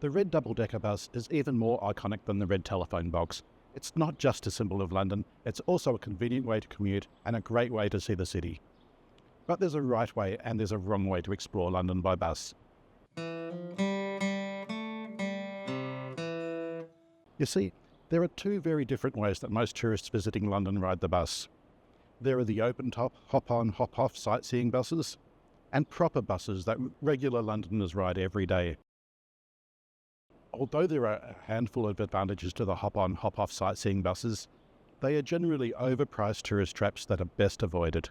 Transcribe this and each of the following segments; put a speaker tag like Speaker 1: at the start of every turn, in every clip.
Speaker 1: The red double-decker bus is even more iconic than the red telephone box. It's not just a symbol of London, it's also a convenient way to commute and a great way to see the city. But there's a right way and there's a wrong way to explore London by bus. You see, there are two very different ways that most tourists visiting London ride the bus. There are the open-top, hop-on, hop-off sightseeing buses, and proper buses that regular Londoners ride every day. Although there are a handful of advantages to the hop-on, hop-off sightseeing buses, they are generally overpriced tourist traps that are best avoided.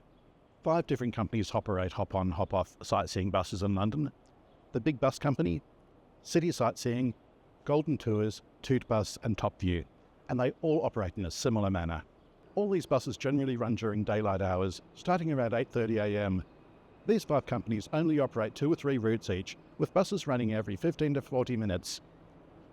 Speaker 1: 5 different companies operate hop-on, hop-off sightseeing buses in London: the Big Bus Company, City Sightseeing, Golden Tours, Toot Bus and Top View, and they all operate in a similar manner. All these buses generally run during daylight hours, starting around 8:30 a.m. These 5 companies only operate 2 or 3 routes each, with buses running every 15 to 40 minutes.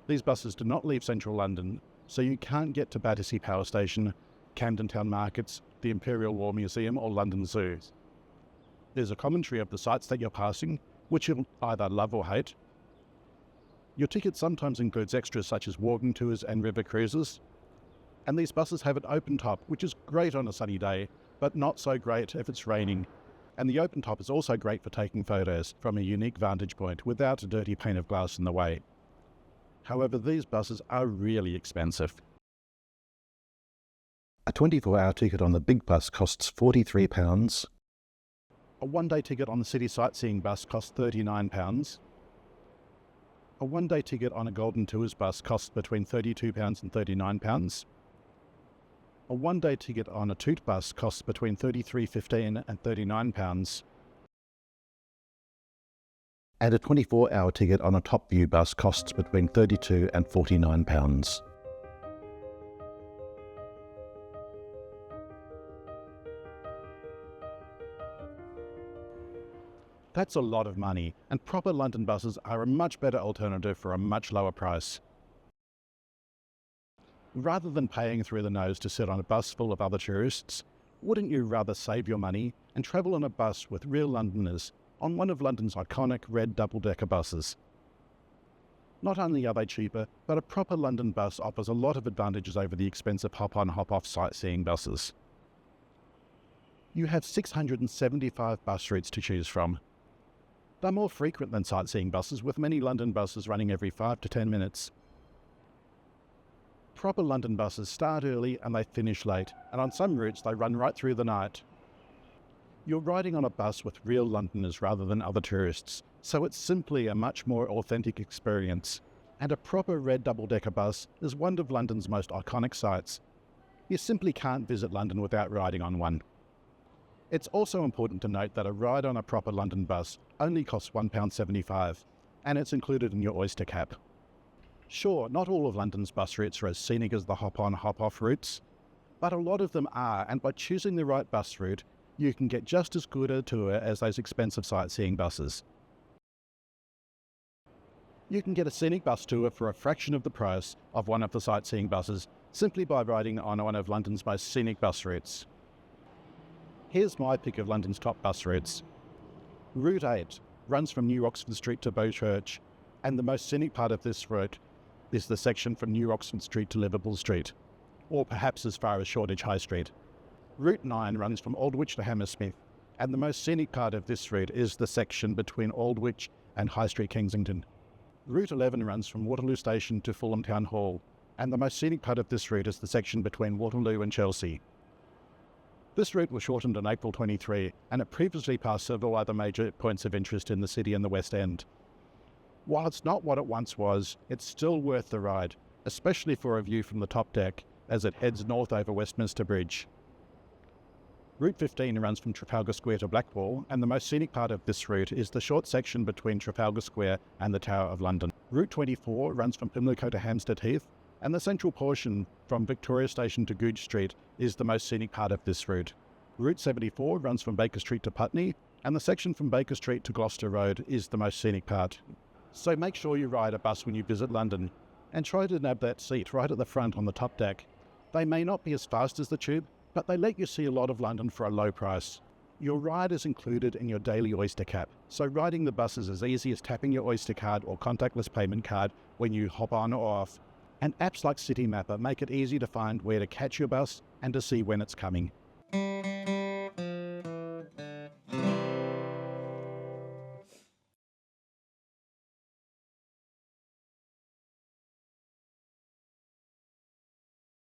Speaker 1: These buses do not leave central London, so you can't get to Battersea Power Station, Camden Town Markets, the Imperial War Museum or London Zoo. There's a commentary of the sites that you're passing, which you'll either love or hate. Your ticket sometimes includes extras such as walking tours and river cruises. And these buses have an open top, which is great on a sunny day, but not so great if it's raining. And the open top is also great for taking photos from a unique vantage point without a dirty pane of glass in the way. However, these buses are really expensive. A 24-hour ticket on the big bus costs £43. A one-day ticket on the city sightseeing bus costs £39. A one-day ticket on a Golden Tours bus costs between £32 and £39. A one-day ticket on a Toot bus costs between £33.15 and £39. And a 24-hour ticket on a Top View bus costs between £32 and £49. That's a lot of money, and proper London buses are a much better alternative for a much lower price. Rather than paying through the nose to sit on a bus full of other tourists, wouldn't you rather save your money and travel on a bus with real Londoners on one of London's iconic red double-decker buses? Not only are they cheaper, but a proper London bus offers a lot of advantages over the expensive hop-on, hop-off sightseeing buses. You have 675 bus routes to choose from. They're more frequent than sightseeing buses, with many London buses running every 5 to 10 minutes. Proper London buses start early and they finish late, and on some routes they run right through the night. You're riding on a bus with real Londoners rather than other tourists, so it's simply a much more authentic experience. And a proper red double-decker bus is one of London's most iconic sites. You simply can't visit London without riding on one. It's also important to note that a ride on a proper London bus only costs £1.75, and it's included in your Oyster cap. Sure, not all of London's bus routes are as scenic as the hop-on, hop-off routes, but a lot of them are, and by choosing the right bus route, you can get just as good a tour as those expensive sightseeing buses. You can get a scenic bus tour for a fraction of the price of one of the sightseeing buses simply by riding on one of London's most scenic bus routes. Here's my pick of London's top bus routes. Route 8 runs from New Oxford Street to Bow Church, and the most scenic part of this route is the section from New Oxford Street to Liverpool Street, or perhaps as far as Shoreditch High Street. Route 9 runs from Aldwych to Hammersmith, and the most scenic part of this route is the section between Aldwych and High Street Kensington. Route 11 runs from Waterloo Station to Fulham Town Hall, and the most scenic part of this route is the section between Waterloo and Chelsea. This route was shortened in April 23, and it previously passed several other major points of interest in the city and the West End. While it's not what it once was, it's still worth the ride, especially for a view from the top deck as it heads north over Westminster Bridge. Route 15 runs from Trafalgar Square to Blackwall, and the most scenic part of this route is the short section between Trafalgar Square and the Tower of London. Route 24 runs from Pimlico to Hampstead Heath, and the central portion from Victoria Station to Goodge Street is the most scenic part of this route. Route 74 runs from Baker Street to Putney, and the section from Baker Street to Gloucester Road is the most scenic part. So make sure you ride a bus when you visit London, and try to nab that seat right at the front on the top deck. They may not be as fast as the tube, but they let you see a lot of London for a low price. Your ride is included in your daily Oyster cap, so riding the bus is as easy as tapping your Oyster card or contactless payment card when you hop on or off. And apps like City Mapper make it easy to find where to catch your bus and to see when it's coming.